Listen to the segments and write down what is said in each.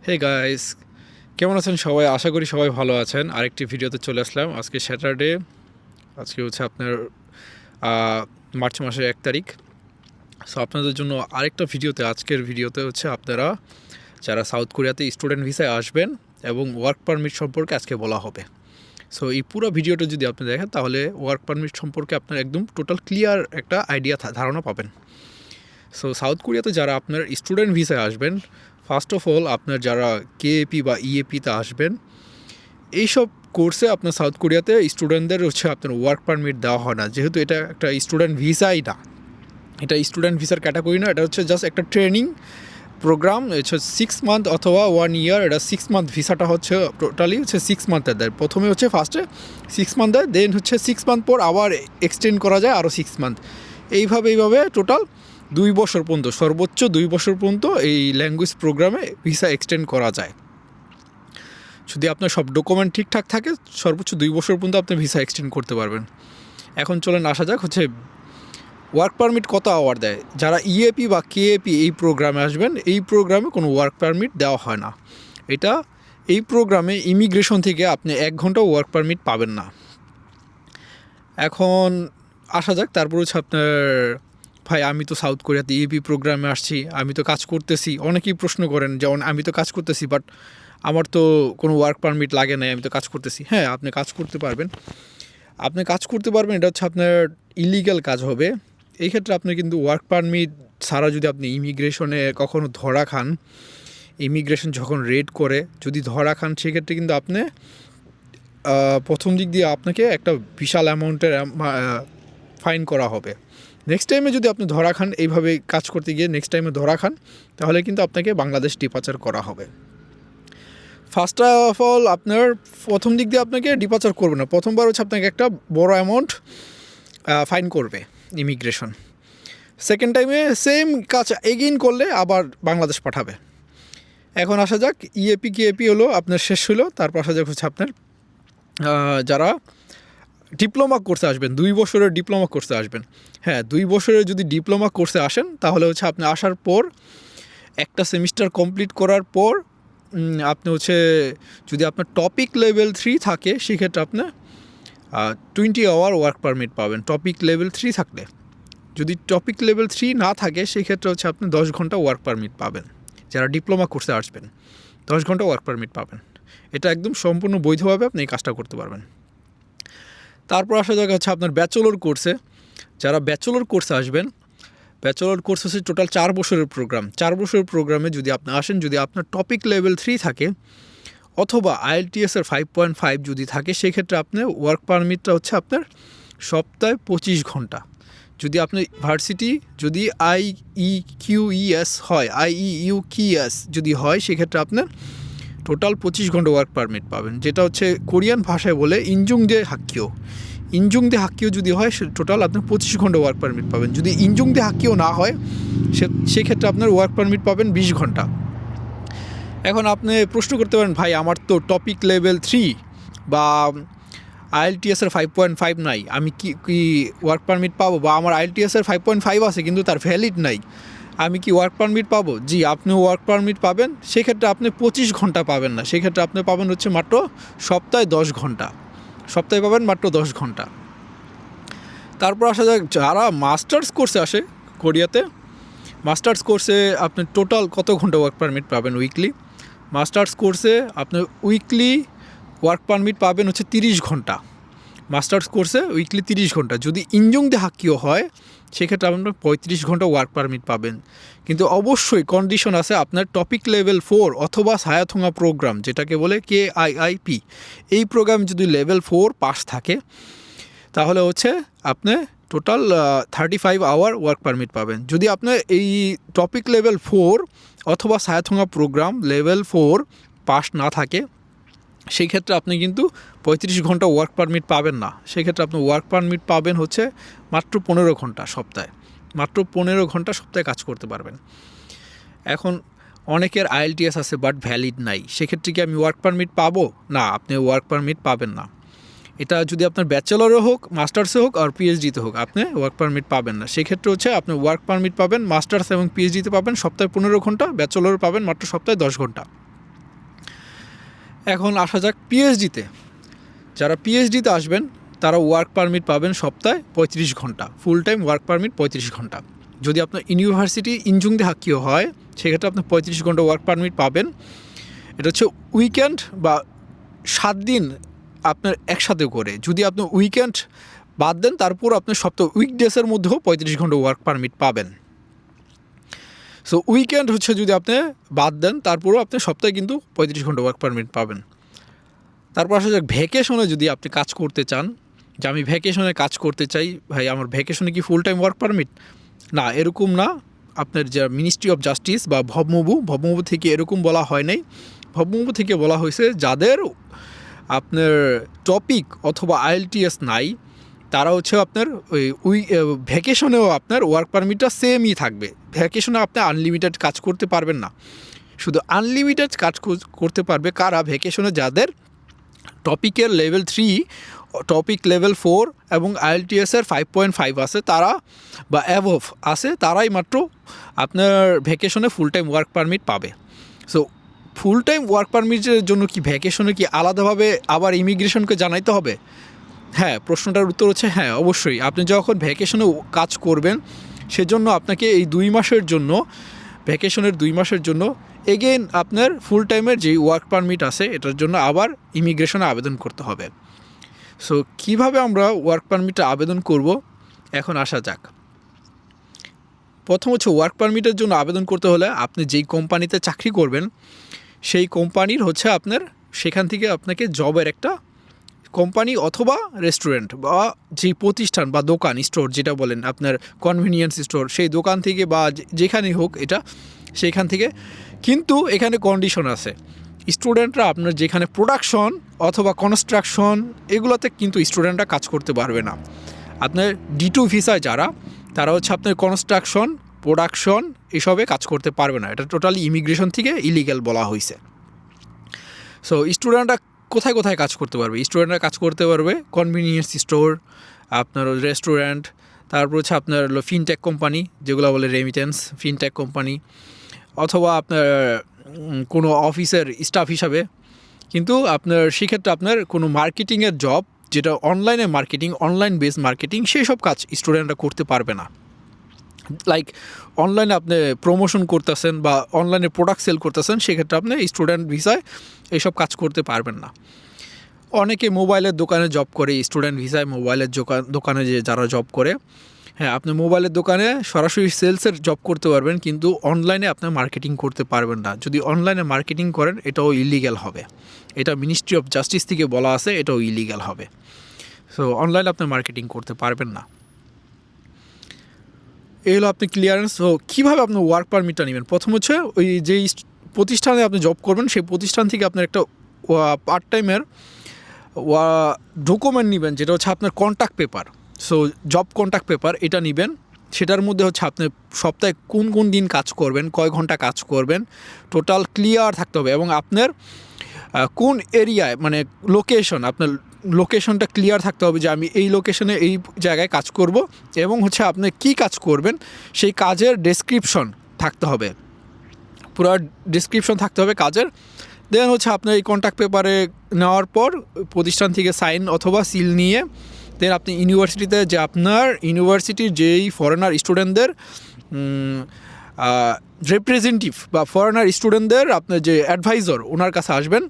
Hey guys, কেমন আছেন সবাই? আশা করি সবাই ভালো আছেন। আরেকটি ভিডিওতে চলে আসলাম। আজকে স্যাটারডে, আজকে হচ্ছে আপনার মার্চ মাসের 1 তারিখ। সো আপনাদের জন্য আরেকটা ভিডিওতে, আজকের ভিডিওতে হচ্ছে আপনারা যারা সাউথ কোরিয়াতে স্টুডেন্ট ভিসায় আসবেন এবং ওয়ার্ক পারমিট সম্পর্কে আজকে বলা হবে। সো এই পুরো ভিডিওটা যদি আপনি দেখেন তাহলে ওয়ার্ক পারমিট সম্পর্কে আপনার একদম টোটাল ক্লিয়ার একটা আইডিয়া ধারণা পাবেন। সো সাউথ কোরিয়াতে যারা আপনার স্টুডেন্ট ভিসায় আসবেন, ফার্স্ট অফ অল আপনার যারা কেএপি বা ইএপিতে আসবেন, এইসব কোর্সে আপনার সাউথ কোরিয়াতে স্টুডেন্টদের হচ্ছে আপনার ওয়ার্ক পারমিট দেওয়া হয় না, যেহেতু এটা একটা স্টুডেন্ট ভিসাই না, এটা স্টুডেন্ট ভিসার ক্যাটাগরি না, এটা হচ্ছে জাস্ট একটা ট্রেনিং প্রোগ্রাম। হচ্ছে 6 মান্থ অথবা 1 ইয়ার। এটা 6 মান্থ ভিসাটা হচ্ছে টোটালি হচ্ছে 6 মান্থের দেয়। প্রথমে হচ্ছে ফার্স্টে 6 মান্থ দেয়, দেন হচ্ছে 6 মান্থ পর আবার এক্সটেন্ড করা যায় আরও 6 মান্থ। এইভাবে টোটাল 2 বছর পর্যন্ত, সর্বোচ্চ 2 বছর পর্যন্ত এই ল্যাঙ্গুয়েজ প্রোগ্রামে ভিসা এক্সটেন্ড করা যায়। যদি আপনার সব ডকুমেন্ট ঠিকঠাক থাকে, সর্বোচ্চ 2 বছর পর্যন্ত আপনি ভিসা এক্সটেন্ড করতে পারবেন। এখন চলেন আসা যাক হচ্ছে ওয়ার্ক পারমিট কত আওয়ার দেয়। যারা ইএপি বা কেএপি এই প্রোগ্রামে আসবেন, এই প্রোগ্রামে কোনো ওয়ার্ক পারমিট দেওয়া হয় না। এই প্রোগ্রামে ইমিগ্রেশন থেকে আপনি 1 ঘন্টা ওয়ার্ক পারমিট পাবেন না। এখন আসা যাক তারপর হচ্ছে আপনার, ভাই আমি তো সাউথ কোরিয়াতে ইএপি প্রোগ্রামে আসছি, আমি তো কাজ করতেছি। অনেকেই প্রশ্ন করেন যেমন আমি তো কাজ করতেছি, বাট আমার তো কোনো ওয়ার্ক পারমিট লাগে না, আমি তো কাজ করতেছি। হ্যাঁ, আপনি কাজ করতে পারবেন, এটা হচ্ছে আপনার ইলিগ্যাল কাজ হবে। এই ক্ষেত্রে আপনি কিন্তু ওয়ার্ক পারমিট ছাড়া যদি আপনি ইমিগ্রেশনে কখনো ধরা খান, ইমিগ্রেশন যখন রেড করে যদি ধরা খান, সেক্ষেত্রে কিন্তু আপনি প্রথম দিক দিয়ে আপনাকে একটা বিশাল অ্যামাউন্টের ফাইন করা হবে। নেক্সট টাইমে যদি আপনি ধরা খান এইভাবে কাজ করতে গিয়ে, নেক্সট টাইমে ধরা খান, তাহলে কিন্তু আপনাকে বাংলাদেশ ডিপাচার করা হবে। ফার্স্ট অফ অল আপনার প্রথম দিক দিয়ে আপনাকে ডিপাচার করবে না, প্রথমবার হচ্ছে আপনাকে একটা বড় অ্যামাউন্ট ফাইন করবে ইমিগ্রেশন। সেকেন্ড টাইমে সেম কাজ এগেইন করলে আবার বাংলাদেশ পাঠাবে। এখন আসা যাক ইএপি কেএপি হলো আপনার শেষ হলো, তারপর আসা যাক হচ্ছে আপনার যারা ডিপ্লোমা কোর্সে আসবেন, 2 বছরের ডিপ্লোমা কোর্সে আসবেন। হ্যাঁ, 2 বছরের যদি ডিপ্লোমা কোর্সে আসেন তাহলে হচ্ছে আপনি আসার পর একটা সেমিস্টার কমপ্লিট করার পর আপনি হচ্ছে, যদি আপনার টপিক লেভেল 3 থাকে সেক্ষেত্রে আপনি 20 আওয়ার ওয়ার্ক পারমিট পাবেন টপিক লেভেল 3 থাকলে। যদি টপিক লেভেল 3 না থাকে সেক্ষেত্রে হচ্ছে আপনি 10 ঘন্টা ওয়ার্ক পারমিট পাবেন। যারা ডিপ্লোমা কোর্সে আসবেন 10 ঘন্টা ওয়ার্ক পারমিট পাবেন। এটা একদম সম্পূর্ণ বৈধভাবে আপনি এই কাজটা করতে পারবেন। তারপর আসা যাক হচ্ছে আপনার ব্যাচেলর কোর্সে। যারা ব্যাচেলর কোর্সে আসবেন, ব্যাচেলর কোর্স হচ্ছে টোটাল 4 বছরের প্রোগ্রাম। 4 বছরের প্রোগ্রামে যদি আপনি আসেন, যদি আপনার টপিক লেভেল 3 থাকে অথবা আইএলটিএসের 5.5 যদি থাকে, সেক্ষেত্রে আপনার ওয়ার্ক পারমিটটা হচ্ছে আপনার সপ্তাহে 25 ঘন্টা। যদি আপনি ভার্সিটি যদি IEQES হয়, IEUQES যদি হয়, সেক্ষেত্রে আপনার টোটাল 25 ঘন্টা ওয়ার্ক পারমিট পাবেন, যেটা হচ্ছে কোরিয়ান ভাষায় বলে ইনজুং দে হাক্কিও যদি হয়, টোটাল আপনার 25 ঘন্টা ওয়ার্ক পারমিট পাবেন। যদি ইনজুং দে হাক্কিও না হয়, সেক্ষেত্রে আপনার ওয়ার্ক পারমিট পাবেন 20 ঘন্টা। এখন আপনি প্রশ্ন করতে পারেন, ভাই আমার তো টপিক লেভেল 3 বা আইএলটিএসের 5.5 নাই, আমি কি ওয়ার্ক পারমিট পাবো? বা আমার আইএলটিএসের 5.5 আছে কিন্তু তার ভ্যালিড নাই, আমি কি ওয়ার্ক পারমিট পাবো? জি, আপনি ওয়ার্ক পারমিট পাবেন। সেক্ষেত্রে আপনি 25 ঘন্টা পাবেন না, সেক্ষেত্রে আপনি পাবেন হচ্ছে মাত্র সপ্তাহে 10 ঘন্টা। সপ্তাহে পাবেন মাত্র 10 ঘন্টা। তারপর আসা যাক যারা মাস্টার্স কোর্সে আসে কোরিয়াতে, মাস্টার্স কোর্সে আপনি টোটাল কত ঘন্টা ওয়ার্ক পারমিট পাবেন উইকলি? মাস্টার্স কোর্সে আপনি উইকলি ওয়ার্ক পারমিট পাবেন হচ্ছে 30 ঘন্টা। মাস্টার্স কোর্সে উইকলি 30 ঘন্টা। যদি ইনজুং দে হাক্কিও হয়, সেক্ষেত্রে আপনার 35 ঘন্টা ওয়ার্ক পারমিট পাবেন। কিন্তু অবশ্যই কন্ডিশন আছে, আপনার টপিক লেভেল 4 অথবা সায়াথোঙা প্রোগ্রাম, যেটাকে বলে KIIP, এই প্রোগ্রাম যদি লেভেল 4 পাস থাকে, তাহলে হচ্ছে আপনি টোটাল 35 আওয়ার ওয়ার্ক পারমিট পাবেন। যদি আপনার এই টপিক লেভেল 4 অথবা সায়াথোঙা প্রোগ্রাম লেভেল 4 পাস না থাকে, সেই ক্ষেত্রে আপনি কিন্তু 35 ঘন্টা ওয়ার্ক পারমিট পাবেন না। সেক্ষেত্রে আপনি ওয়ার্ক পারমিট পাবেন হচ্ছে মাত্র 15 ঘন্টা সপ্তাহে। মাত্র 15 ঘন্টা সপ্তাহে কাজ করতে পারবেন। এখন অনেকের আইএলটিএস আছে বাট ভ্যালিড নাই, সেক্ষেত্রে কি আমি ওয়ার্ক পারমিট পাবো? না, আপনি ওয়ার্ক পারমিট পাবেন না। এটা যদি আপনার ব্যাচেলরে হোক, মাস্টার্সে হোক আর পিএইচডিতে হোক, আপনি ওয়ার্ক পারমিট পাবেন না। সেক্ষেত্রে হচ্ছে আপনি ওয়ার্ক পারমিট পাবেন মাস্টার্স এবং পিএইচডিতে পাবেন সপ্তাহে 15 ঘন্টা, ব্যাচেলরে পাবেন মাত্র সপ্তাহে 10 ঘন্টা। এখন আসা যাক পিএইচডিতে। যারা পিএইচডিতে আসবেন তারা ওয়ার্ক পারমিট পাবেন সপ্তাহে 35 ঘন্টা, ফুল টাইম ওয়ার্ক পারমিট 35 ঘন্টা। যদি আপনার ইউনিভার্সিটি ইনজুংদে হাক্কিও হয় সেক্ষেত্রে আপনি 35 ঘন্টা ওয়ার্ক পারমিট পাবেন। এটা হচ্ছে উইকেন্ড বা 7 দিন আপনার একসাথে করে। যদি আপনি উইকেন্ড বাদ দেন তারপর আপনি সপ্তাহ উইকডেসের মধ্যেও 35 ঘন্টা ওয়ার্ক পারমিট পাবেন। সো উইকেন্ড হচ্ছে যদি আপনি বাদ দেন তারপরও আপনি সপ্তাহে কিন্তু 35 ঘন্টা ওয়ার্ক পারমিট পাবেন। তারপর আসা যাক ভ্যাকেশনে। যদি আপনি কাজ করতে চান যে আমি ভ্যাকেশনে কাজ করতে চাই, ভাই আমার ভ্যাকেশনে কি ফুল টাইম ওয়ার্ক পারমিট? না, এরকম না। আপনার যা মিনিস্ট্রি অফ জাস্টিস বা ভবমবু থেকে এরকম বলা হয় নাই। ভবমবু থেকে বলা হয়েছে যাদের আপনার টপিক অথবা আইএলটিএস নাই তারা হচ্ছে আপনার ভ্যাকেশনেও আপনার ওয়ার্ক পারমিটটা সেমই থাকবে। ভ্যাকেশনে আপনি আনলিমিটেড কাজ করতে পারবেন না। শুধু আনলিমিটেড কাজ করতে পারবে কারা? ভ্যাকেশনে যাদের টপিকের লেভেল 3, টপিক লেভেল 4 এবং আইএলটিএসের 5.5 আছে তারা বা অ্যাভভ আছে, তারাই মাত্র আপনার ভ্যাকেশনে ফুল টাইম ওয়ার্ক পারমিট পাবে। সো ফুল টাইম ওয়ার্ক পারমিটের জন্য কি ভ্যাকেশনে কি আলাদাভাবে আবার ইমিগ্রেশনকে জানাইতে হবে? হ্যাঁ, প্রশ্নটার উত্তর হচ্ছে হ্যাঁ, অবশ্যই। আপনি যখন ভ্যাকেশনে কাজ করবেন সেজন্য আপনাকে এই 2 মাসের জন্য, ভ্যাকেশনের 2 মাসের জন্য এগেইন আপনার ফুল টাইমের যেই ওয়ার্ক পারমিট আছে এটার জন্য আবার ইমিগ্রেশনে আবেদন করতে হবে। সো কীভাবে আমরা ওয়ার্ক পারমিটে আবেদন করব এখন আসা যাক। প্রথম হচ্ছে ওয়ার্ক পারমিটের জন্য আবেদন করতে হলে আপনি যেই কোম্পানিতে চাকরি করবেন সেই কোম্পানির হচ্ছে আপনার সেখান থেকে আপনাকে জবের একটা কোম্পানি অথবা রেস্টুরেন্ট বা যেই প্রতিষ্ঠান বা দোকান, স্টোর যেটা বলেন আপনার কনভিনিয়েন্স স্টোর, সেই দোকান থেকে বা যেখানেই হোক এটা সেইখান থেকে। কিন্তু এখানে কন্ডিশন আছে, স্টুডেন্টরা আপনার যেখানে প্রোডাকশন অথবা কনস্ট্রাকশন এগুলোতে কিন্তু স্টুডেন্টরা কাজ করতে পারবে না। আপনার D2 ভিসায় যারা, তারা হচ্ছে আপনার কনস্ট্রাকশন, প্রোডাকশন এসবে কাজ করতে পারবে না। এটা টোটালি ইমিগ্রেশন থেকে ইলিগ্যাল বলা হয়েছে। সো স্টুডেন্টরা কোথায় কোথায় কাজ করতে পারবে? স্টুডেন্টরা কাজ করতে পারবে কনভিনিয়েন্স স্টোর, আপনার রেস্টুরেন্ট, তারপর হচ্ছে আপনার হলো ফিনটেক কোম্পানি যেগুলো বলে রেমিটেন্স, ফিনটেক কোম্পানি, অথবা আপনার কোনো অফিসের স্টাফ হিসাবে। কিন্তু আপনার সেক্ষেত্রে আপনার কোনো মার্কেটিংয়ের জব যেটা অনলাইনে মার্কেটিং, অনলাইন বেস মার্কেটিং, সেই সব কাজ স্টুডেন্টরা করতে পারবে না। লাইক অনলাইনে আপনি প্রমোশন করতেছেন বা অনলাইনে প্রোডাক্ট সেল করতেছেন, সেক্ষেত্রে আপনি স্টুডেন্ট ভিসায় এইসব কাজ করতে পারবেন না। অনেকে মোবাইলের দোকানে জব করে, স্টুডেন্ট ভিসায় মোবাইলের দোকানে যে যারা জব করে, হ্যাঁ আপনি মোবাইলের দোকানে সরাসরি সেলসের জব করতে পারবেন, কিন্তু অনলাইনে আপনি মার্কেটিং করতে পারবেন না। যদি অনলাইনে মার্কেটিং করেন এটাও ইলিগ্যাল হবে। এটা মিনিস্ট্রি অফ জাস্টিস থেকে বলা আছে, এটাও ইলিগ্যাল হবে। সো অনলাইনে আপনি মার্কেটিং করতে পারবেন না। এই হলো আপনি ক্লিয়ারেন্স। সো কীভাবে আপনি ওয়ার্ক পারমিটটা নেবেন? প্রথম হচ্ছে ওই যেই প্রতিষ্ঠানে আপনি জব করবেন সেই প্রতিষ্ঠান থেকে আপনার একটা পার্ট টাইমের ডকুমেন্ট নেবেন, যেটা হচ্ছে আপনার contact paper. So job contact paper এটা নেবেন। সেটার মধ্যে হচ্ছে আপনি সপ্তাহে কোন কোন দিন কাজ করবেন, কয় ঘন্টা কাজ করবেন, টোটাল ক্লিয়ার থাকতে হবে। এবং আপনার কোন এরিয়ায় মানে লোকেশন, আপনার লোকেশনটা ক্লিয়ার থাকতে হবে যে আমি এই লোকেশনে এই জায়গায় কাজ করব, এবং হচ্ছে আপনি কী কাজ করবেন সেই কাজের ডেসক্রিপশন থাকতে হবে, পুরো ডেসক্রিপশন থাকতে হবে কাজের। দেন হচ্ছে আপনার এই কন্ট্যাক্ট পেপারে নেওয়ার পর প্রতিষ্ঠান থেকে সাইন অথবা সিল নিয়ে দেন আপনি ইউনিভার্সিটিতে, যে আপনার ইউনিভার্সিটির যেই ফরেনার স্টুডেন্টদের রিপ্রেজেন্টেটিভ বা ফরেনার স্টুডেন্টদের আপনার যে অ্যাডভাইজার, ওনার কাছে আসবেন।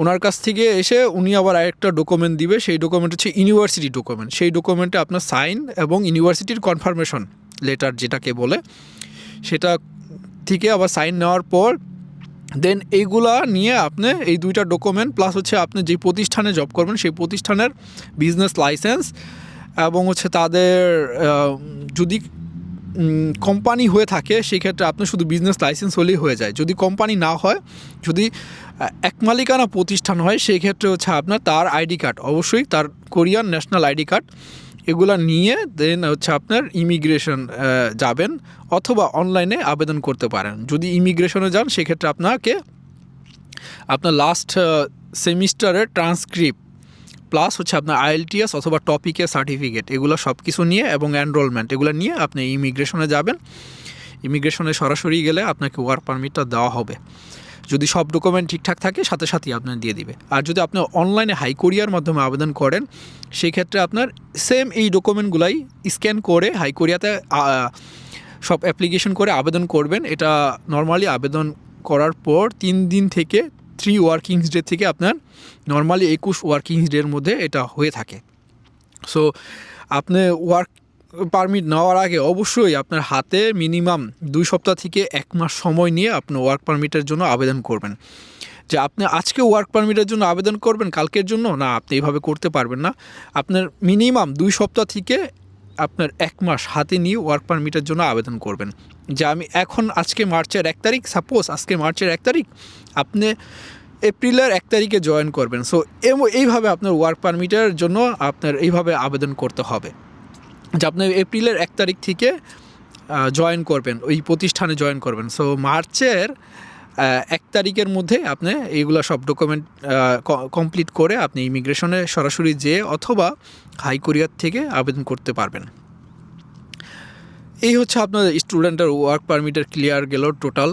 ওনার কাছ থেকে এসে উনি আবার আরেকটা ডকুমেন্ট দিবে, সেই ডকুমেন্ট হচ্ছে ইউনিভার্সিটি ডকুমেন্ট। সেই ডকুমেন্টে আপনার সাইন এবং ইউনিভার্সিটির কনফার্মেশন লেটার যেটাকে বলে, সেটা থেকে আবার সাইন নেওয়ার পর দেন এইগুলা নিয়ে আপনি এই দুইটা ডকুমেন্ট প্লাস হচ্ছে আপনি যে প্রতিষ্ঠানে জব করবেন সেই প্রতিষ্ঠানের বিজনেস লাইসেন্স, এবং হচ্ছে তাদের যদি কোম্পানি হয়ে থাকে সেক্ষেত্রে আপনি শুধু বিজনেস লাইসেন্স হলেই হয়ে যায়। যদি কোম্পানি না হয়, যদি এক মালিকানা প্রতিষ্ঠান হয়, সেই ক্ষেত্রে হচ্ছে আপনার তার আইডি কার্ড, অবশ্যই তার কোরিয়ান ন্যাশনাল আইডি কার্ড, এগুলা নিয়ে দেন হচ্ছে আপনার ইমিগ্রেশন যাবেন অথবা অনলাইনে আবেদন করতে পারেন। যদি ইমিগ্রেশনে যান সেক্ষেত্রে আপনাকে আপনার লাস্ট সেমিস্টারের ট্রান্সক্রিপ্ট প্লাস হচ্ছে আপনার আইএলটিএস অথবা টপিকের সার্টিফিকেট, এগুলো সব কিছু নিয়ে এবং এনরোলমেন্ট এগুলো নিয়ে আপনি ইমিগ্রেশনে যাবেন। ইমিগ্রেশনে সরাসরি গেলে আপনাকে ওয়ার্ক পারমিটটা দেওয়া হবে। যদি সব ডকুমেন্ট ঠিকঠাক থাকে সাথে সাথেই আপনার দিয়ে দিবে। আর যদি আপনি অনলাইনে হাই কোরিয়ার মাধ্যমে আবেদন করেন সেই ক্ষেত্রে আপনার সেম এই ডকুমেন্টগুলাই স্ক্যান করে হাই কোরিয়াতে সব অ্যাপ্লিকেশন করে আবেদন করবেন। এটা নর্মালি আবেদন করার পর 3 দিন থেকে 3 ওয়ার্কিংস ডে থেকে আপনার নর্মালি 21 ওয়ার্কিংস ডের মধ্যে এটা হয়ে থাকে। সো আপনি ওয়ার্ক পারমিট নেওয়ার আগে অবশ্যই আপনার হাতে মিনিমাম 2 সপ্তাহ থেকে 1 মাস সময় নিয়ে আপনি ওয়ার্ক পারমিটের জন্য আবেদন করবেন। যে আপনি আজকে ওয়ার্ক পারমিটের জন্য আবেদন করবেন কালকের জন্য, না, আপনি এইভাবে করতে পারবেন না। আপনার মিনিমাম 2 সপ্তাহ থেকে আপনার 1 মাস হাতে নিয়ে ওয়ার্ক পারমিটের জন্য আবেদন করবেন। যে আমি এখন আজকে মার্চের 1 তারিখ, সাপোজ আজকে মার্চের 1 তারিখ, আপনি এপ্রিলের 1 তারিখে জয়েন করবেন। সো এইভাবে আপনার ওয়ার্ক পারমিটের জন্য আপনার এইভাবে আবেদন করতে হবে যে আপনি এপ্রিলের 1 তারিখ থেকে জয়েন করবেন, ওই প্রতিষ্ঠানে জয়েন করবেন। সো মার্চের 1 তারিখের মধ্যে আপনি এইগুলো সব ডকুমেন্ট কমপ্লিট করে আপনি ইমিগ্রেশনে সরাসরি যেয়ে অথবা হাই কোরিয়ার থেকে আবেদন করতে পারবেন। এই হচ্ছে আপনার স্টুডেন্টের ওয়ার্ক পারমিটের ক্লিয়ার গেল টোটাল।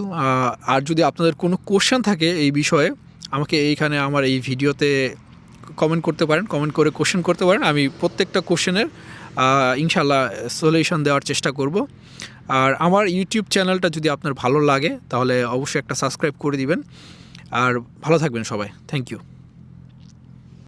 আর যদি আপনাদের কোনো কোশ্চেন থাকে এই বিষয়ে আমাকে এইখানে আমার এই ভিডিওতে কমেন্ট করতে পারেন, কমেন্ট করে কোশ্চেন করতে পারেন। আমি প্রত্যেকটা কোশ্চেনের ইনশাল্লাহ সলিউশন দেওয়ার চেষ্টা করব। আর আমার ইউটিউব চ্যানেলটা যদি আপনার ভালো লাগে তাহলে অবশ্যই একটা সাবস্ক্রাইব করে দিবেন। আর ভালো থাকবেন সবাই, থ্যাংক ইউ।